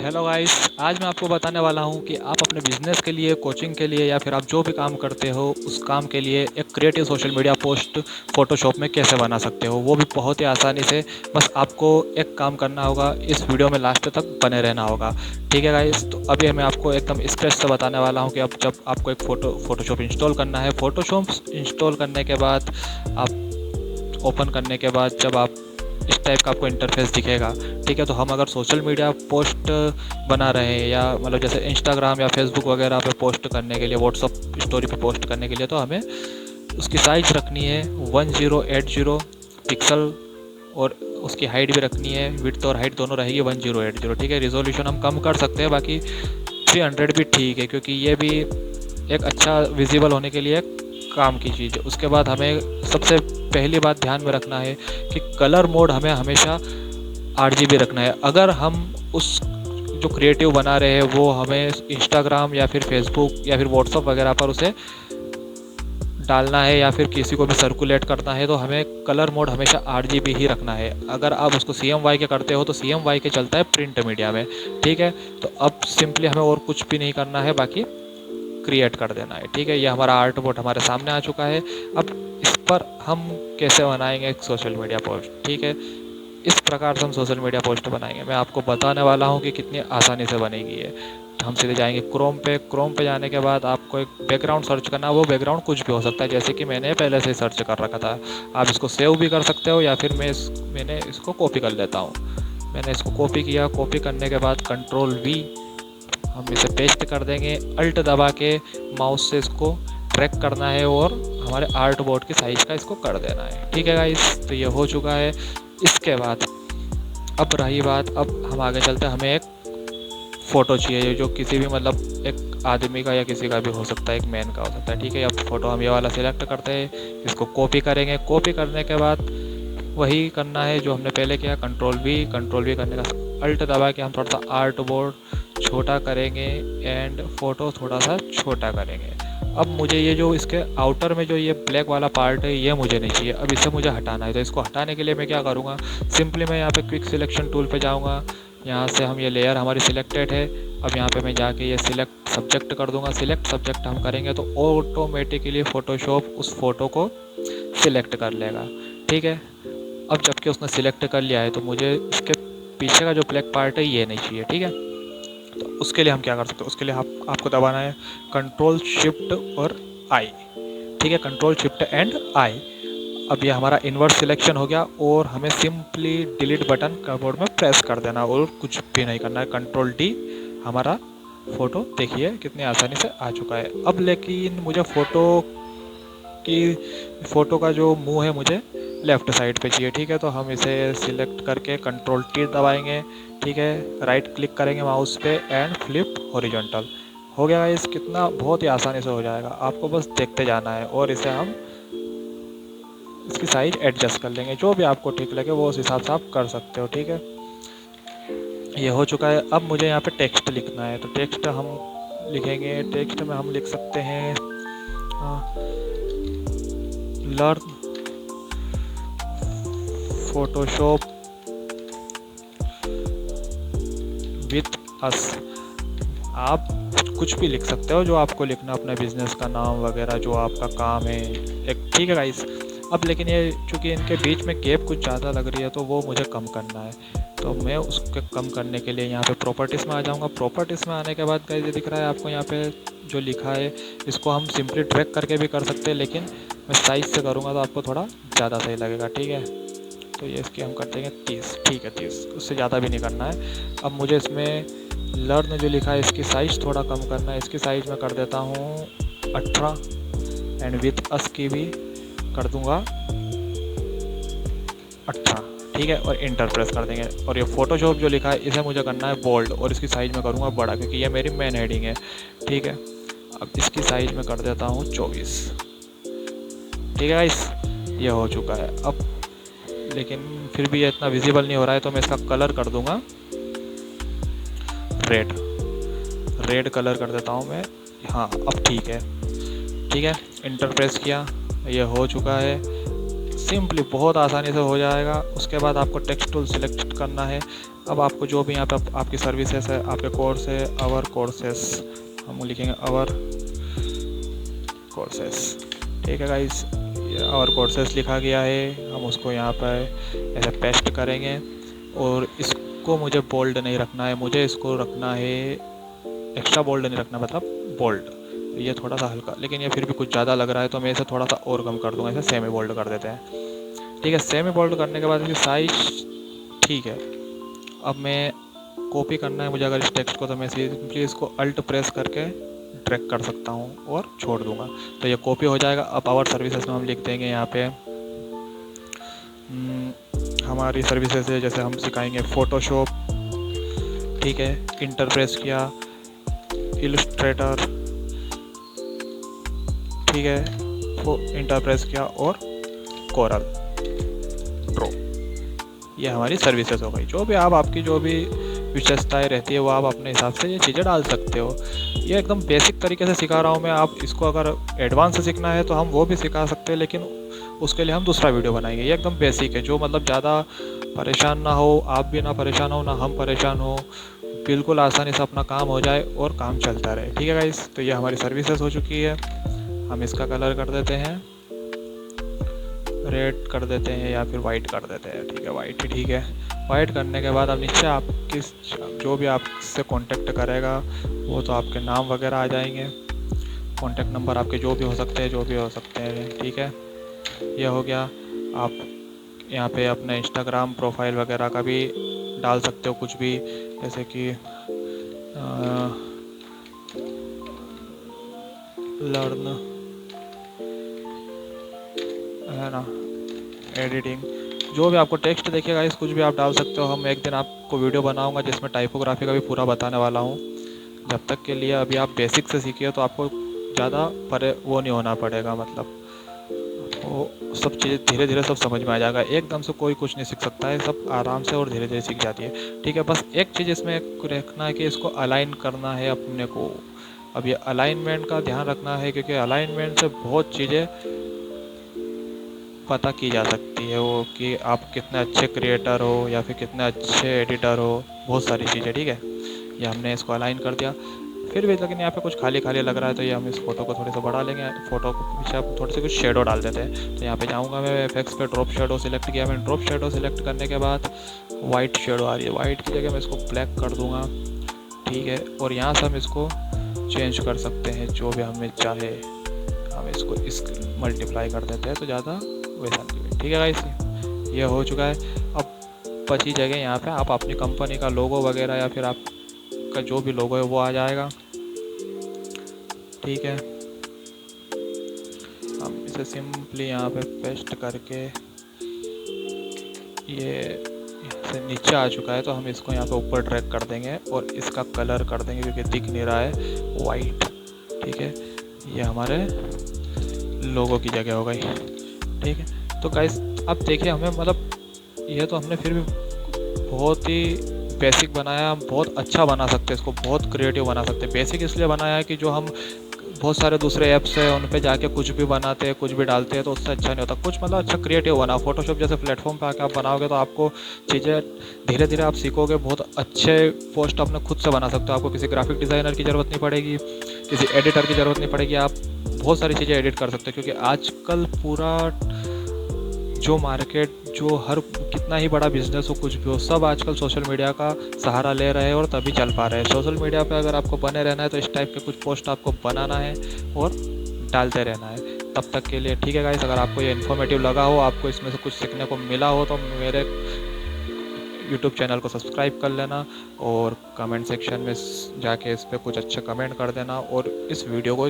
Hello guys, आज मैं आपको बताने वाला हूं कि आप अपने बिजनेस के लिए, कोचिंग के लिए या फिर आप जो भी काम करते हो उस काम के लिए एक creative social media post Photoshop में कैसे बना सकते हो, वो भी बहुत ही आसानी से। बस आपको एक काम करना होगा, इस वीडियो में लास्ट तक बने रहना होगा। ठीक है गाइस, तो अभी मैं आपको एकदम स्क्रेच से बताने वाला हूँ कि अब जब आपको एक फ़ोटोशॉप इंस्टॉल करना है। फ़ोटोशॉप इंस्टॉल करने के बाद आप ओपन करने के बाद जब आप इस टाइप का आपको इंटरफेस दिखेगा। ठीक है, तो हम अगर सोशल मीडिया पोस्ट बना रहे हैं या मतलब जैसे इंस्टाग्राम या फेसबुक वगैरह पे पोस्ट करने के लिए, व्हाट्सअप स्टोरी पे पोस्ट करने के लिए, तो हमें उसकी साइज़ रखनी है 1080 पिक्सल और उसकी हाइट भी रखनी है, विड्थ और हाइट दोनों रहेगी 1080। ठीक है, रिजोल्यूशन हम कम कर सकते हैं, बाकी 300 भी ठीक है, क्योंकि ये भी एक अच्छा विजिबल होने के लिए काम की चीज़ है। उसके बाद हमें सबसे पहली बात ध्यान में रखना है कि कलर मोड हमें हमेशा RGB रखना है। अगर हम उस जो क्रिएटिव बना रहे हैं वो हमें इंस्टाग्राम या फिर फेसबुक या फिर व्हाट्सअप वगैरह पर उसे डालना है या फिर किसी को भी सर्कुलेट करना है, तो हमें कलर मोड हमेशा RGB ही रखना है। अगर आप उसको CMYK के करते हो तो CMYK चलता है प्रिंट मीडिया में। ठीक है, तो अब सिंपली हमें और कुछ भी नहीं करना है, बाकी क्रिएट कर देना है। ठीक है, ये हमारा आर्ट बोर्ड हमारे सामने आ चुका है। अब इस पर हम कैसे बनाएंगे एक सोशल मीडिया पोस्ट। ठीक है, इस प्रकार से हम सोशल मीडिया पोस्ट बनाएंगे। मैं आपको बताने वाला हूँ कि कितनी आसानी से बनेगी ये। हम सीधे जाएंगे क्रोम पे जाने के बाद आपको एक बैकग्राउंड सर्च करना है। वो बैकग्राउंड कुछ भी हो सकता है, जैसे कि मैंने पहले से सर्च कर रखा था। आप इसको सेव भी कर सकते हो या फिर मैंने इसको कॉपी कर लेता हूँ। मैंने इसको कॉपी किया। कॉपी करने के बाद Ctrl+V हम इसे पेस्ट कर देंगे। अल्ट दबा के माउस से इसको ट्रैक करना है और हमारे आर्ट बोर्ड की साइज़ का इसको कर देना है। ठीक है गाइस, तो ये हो चुका है। इसके बाद अब रही बात, अब हम आगे चलते हैं। हमें एक फ़ोटो चाहिए जो किसी भी मतलब एक आदमी का या किसी का भी हो सकता है, एक मैन का हो सकता है। ठीक है, अब फ़ोटो हम ये वाला सिलेक्ट करते हैं, इसको कॉपी करेंगे। कॉपी करने के बाद वही करना है जो हमने पहले किया, Ctrl+V करने का अल्ट दबा के हम थोड़ा सा आर्ट बोर्ड छोटा करेंगे एंड फ़ोटो थोड़ा सा छोटा करेंगे। अब मुझे ये जो इसके आउटर में जो ये ब्लैक वाला पार्ट है ये मुझे नहीं चाहिए, अब इसे मुझे हटाना है। तो इसको हटाने के लिए मैं क्या करूँगा, सिंपली मैं यहाँ पे क्विक सिलेक्शन टूल पे जाऊँगा। यहाँ से हम ये लेयर हमारी सिलेक्टेड है। अब यहाँ पे मैं जाके ये सिलेक्ट सब्जेक्ट कर दूँगा। सिलेक्ट सब्जेक्ट हम करेंगे तो ऑटोमेटिकली फ़ोटोशॉप उस फ़ोटो को सिलेक्ट कर लेगा। ठीक है, अब जबकि उसने सिलेक्ट कर लिया है तो मुझे इसके पीछे का जो ब्लैक पार्ट है ये नहीं चाहिए। ठीक है, तो उसके लिए हम क्या कर सकते हैं, उसके लिए आपको दबाना है Ctrl+Shift और I। ठीक है, Ctrl+Shift+I। अब ये हमारा इन्वर्स सिलेक्शन हो गया और हमें सिंपली डिलीट बटन कीबोर्ड में प्रेस कर देना और कुछ भी नहीं करना है। Ctrl+D, हमारा फ़ोटो देखिए कितनी आसानी से आ चुका है। अब लेकिन मुझे फ़ोटो का जो मुंह है मुझे लेफ़्ट साइड पे चाहिए। ठीक है, तो हम इसे सिलेक्ट करके Ctrl+T दबाएंगे। ठीक है, राइट क्लिक करेंगे माउस पे एंड फ्लिप हॉरिजॉन्टल। हो गया गाइस, कितना बहुत ही आसानी से हो जाएगा। आपको बस देखते जाना है और इसे हम इसकी साइज़ एडजस्ट कर लेंगे, जो भी आपको ठीक लगे वो उस हिसाब से आप कर सकते हो। ठीक है, ये हो चुका है। अब मुझे यहाँ पे टेक्स्ट लिखना है, तो टेक्स्ट हम लिखेंगे। टेक्स्ट में हम लिख सकते हैं लर्न फोटोशॉप विथ अस। आप कुछ भी लिख सकते हो जो आपको लिखना, अपने बिजनेस का नाम वगैरह जो आपका काम है एक। ठीक है गाइस, अब लेकिन ये चूँकि इनके बीच में गैप कुछ ज़्यादा लग रही है तो वो मुझे कम करना है। तो मैं उसके कम करने के लिए यहाँ पे प्रॉपर्टीज़ में आ जाऊँगा। प्रॉपर्टीज़ में आने के बाद गाइस ये दिख रहा है आपको यहाँ पे जो लिखा है, इसको हम सिंपली ड्रैग करके भी कर सकते हैं, लेकिन मैं साइज़ से करूँगा तो आपको थोड़ा ज़्यादा सही लगेगा। ठीक है, तो ये इसकी हम कर देंगे 30। ठीक है, 30, उससे ज़्यादा भी नहीं करना है। अब मुझे इसमें लर्न जो लिखा है इसकी साइज़ थोड़ा कम करना है। इसकी साइज़ मैं कर देता हूँ 18 एंड विथ अस की भी कर दूँगा 18। ठीक है, और इंटर प्रेस कर देंगे। और ये फ़ोटोशॉप जो लिखा है इसे मुझे करना है बोल्ड और इसकी साइज़ में करूँगा बड़ा, क्योंकि ये मेरी मेन हेडिंग है। ठीक है, अब इसकी साइज़ में कर देता हूँ 24। ठीक है गाइस, ये हो चुका है। अब लेकिन फिर भी ये इतना विजिबल नहीं हो रहा है, तो मैं इसका कलर कर दूंगा रेड कलर कर देता हूँ मैं। हाँ, अब ठीक है। ठीक है, इंटर प्रेस किया, ये हो चुका है। सिंपली बहुत आसानी से हो जाएगा। उसके बाद आपको टेक्स्ट टूल सिलेक्ट करना है। अब आपको जो भी यहाँ पे आपकी सर्विसेज है, आपके कोर्स है, आवर कोर्सेस, हम लिखेंगे आवर कोर्सेस। ठीक है गाइस, आवर कोर्सेस लिखा गया है, हम उसको यहाँ पर ऐसे पेस्ट करेंगे और इसको मुझे बोल्ड नहीं रखना है, मुझे इसको रखना है एक्स्ट्रा बोल्ड नहीं रखना, मतलब बोल्ड। ये थोड़ा सा हल्का, लेकिन ये फिर भी कुछ ज़्यादा लग रहा है तो मैं इसे थोड़ा सा और कम कर दूंगा, इसे सेमी बोल्ड कर देते हैं। ठीक है, सेमी बोल्ड करने के बाद इसकी साइज ठीक है। अब मैं कॉपी करना है मुझे अगर इस टेक्स्ट को, तो मैं सिंपली इसको अल्ट प्रेस करके ड्रैग कर सकता हूँ और छोड़ दूंगा, तो ये कॉपी हो जाएगा। अब आवर सर्विसेज में हम लिख देंगे यहाँ पे हमारी सर्विसेज है, जैसे हम सिखाएंगे फ़ोटोशॉप, ठीक है, इंटरप्रेस किया, इलस्ट्रेटर, ठीक है, वो इंटरप्रेस किया, और कोरल ड्रॉ। ये हमारी सर्विसेज हो गई। जो भी आपकी जो भी विशेषताएं रहती है वो आप अपने हिसाब से ये चीज़ें डाल सकते हो। ये एकदम बेसिक तरीके से सिखा रहा हूँ मैं, आप इसको अगर एडवांस से सीखना है तो हम वो भी सिखा सकते हैं, लेकिन उसके लिए हम दूसरा वीडियो बनाएंगे। ये एकदम बेसिक है, जो मतलब ज़्यादा परेशान ना हो, आप भी ना परेशान हो, ना हम परेशान हो, बिल्कुल आसानी से अपना काम हो जाए और काम चलता रहे। ठीक है गाइस, तो ये हमारी सर्विसेज हो चुकी है। हम इसका कलर कर देते हैं, रेड कर देते हैं या फिर वाइट कर देते हैं। ठीक है, वाइट ही ठीक है। वाइट करने के बाद अब नीचे आप जो भी आपसे कांटेक्ट करेगा वो तो आपके नाम वगैरह आ जाएंगे, कांटेक्ट नंबर आपके जो भी हो सकते हैं। ठीक है, ये हो गया। आप यहाँ पे अपने इंस्टाग्राम प्रोफाइल वगैरह का भी डाल सकते हो, कुछ भी, जैसे कि लर्न है ना, एडिटिंग, जो भी आपको टेक्स्ट देखिएगा इस कुछ भी आप डाल सकते हो। हम एक दिन आपको वीडियो बनाऊंगा जिसमें टाइपोग्राफी का भी पूरा बताने वाला हूँ। जब तक के लिए अभी आप बेसिक से सीखिए तो आपको ज़्यादा वो नहीं होना पड़ेगा, मतलब वो सब चीज़ें धीरे धीरे सब समझ में आ जाएगा। एकदम से कोई कुछ नहीं सीख सकता है, सब आराम से और धीरे धीरे सीख जाती है। ठीक है, बस एक चीज़ इसमें रखना है कि इसको अलाइन करना है अपने को। अब ये अलाइनमेंट का ध्यान रखना है, क्योंकि अलाइनमेंट से बहुत चीज़ें पता की जा सकती है, वो कि आप कितने अच्छे क्रिएटर हो या फिर कितने अच्छे एडिटर हो, बहुत सारी चीज़ें। ठीक है, ये हमने इसको अलाइन कर दिया। फिर भी लेकिन यहाँ पे कुछ खाली खाली लग रहा है, तो ये हम इस फोटो को थोड़ा सा बढ़ा लेंगे। फोटो को पीछे आप थोड़े से कुछ शेडो डाल देते हैं। तो यहाँ पे जाऊँगा मैं, एफेक्ट्स पे ड्रॉप शेडो सिलेक्ट किया मैंने। ड्रॉप शेडो सिलेक्ट करने के बाद वाइट शेडो आ रही है, वाइट की जगह मैं इसको ब्लैक कर दूँगा। ठीक है, और यहाँ से हम इसको चेंज कर सकते हैं जो भी हमें चाहे। हम इसको इस मल्टीप्लाई कर देते हैं तो ज़्यादा वैसा नहीं। ठीक है गाइस, ये हो चुका है। अब बची जगह यहाँ पे आप अपनी कंपनी का लोगो वगैरह या फिर आपका जो भी लोगो है वो आ जाएगा। ठीक है, हम इसे सिंपली यहाँ पे पेस्ट करके, ये से नीचे आ चुका है तो हम इसको यहाँ पे ऊपर ड्रैग कर देंगे और इसका कलर कर देंगे क्योंकि दिख नहीं रहा है, वाइट। ठीक है, ये हमारे लोगो की जगह हो गई। ठीक है, तो गाइस अब देखिए हमें, मतलब ये तो हमने फिर भी बहुत ही बेसिक बनाया, हम बहुत अच्छा बना सकते हैं इसको, बहुत क्रिएटिव बना सकते हैं। बेसिक इसलिए बनाया है कि जो हम बहुत सारे दूसरे ऐप्स हैं उन पे जाके कुछ भी बनाते हैं, कुछ भी डालते हैं, तो उससे अच्छा नहीं होता कुछ, मतलब अच्छा क्रिएटिव बना। फोटोशॉप जैसे प्लेटफॉर्म पे आके आप बनाओगे तो आपको चीज़ें धीरे धीरे आप सीखोगे, बहुत अच्छे पोस्ट अपने खुद से बना सकते हो। आपको किसी ग्राफिक डिज़ाइनर की ज़रूरत नहीं पड़ेगी, किसी एडिटर की ज़रूरत नहीं पड़ेगी, आप बहुत सारी चीज़ें एडिट कर सकते हो। क्योंकि आजकल पूरा जो मार्केट, जो हर कितना ही बड़ा बिजनेस हो, कुछ भी हो, सब आजकल सोशल मीडिया का सहारा ले रहे हैं और तभी चल पा रहे हैं। सोशल मीडिया पे अगर आपको बने रहना है तो इस टाइप के कुछ पोस्ट आपको बनाना है और डालते रहना है तब तक के लिए। ठीक है गाइस, अगर आपको ये इन्फॉर्मेटिव लगा हो, आपको इसमें से कुछ सीखने को मिला हो, तो मेरे यूट्यूब चैनल को सब्सक्राइब कर लेना और कमेंट सेक्शन में जाके इस पर कुछ अच्छे कमेंट कर देना और इस वीडियो को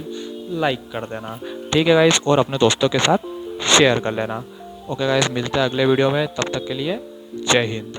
लाइक कर देना। ठीक है गाइस, और अपने दोस्तों के साथ शेयर कर लेना। ओके गाइस, मिलते हैं अगले वीडियो में, तब तक के लिए जय हिंद।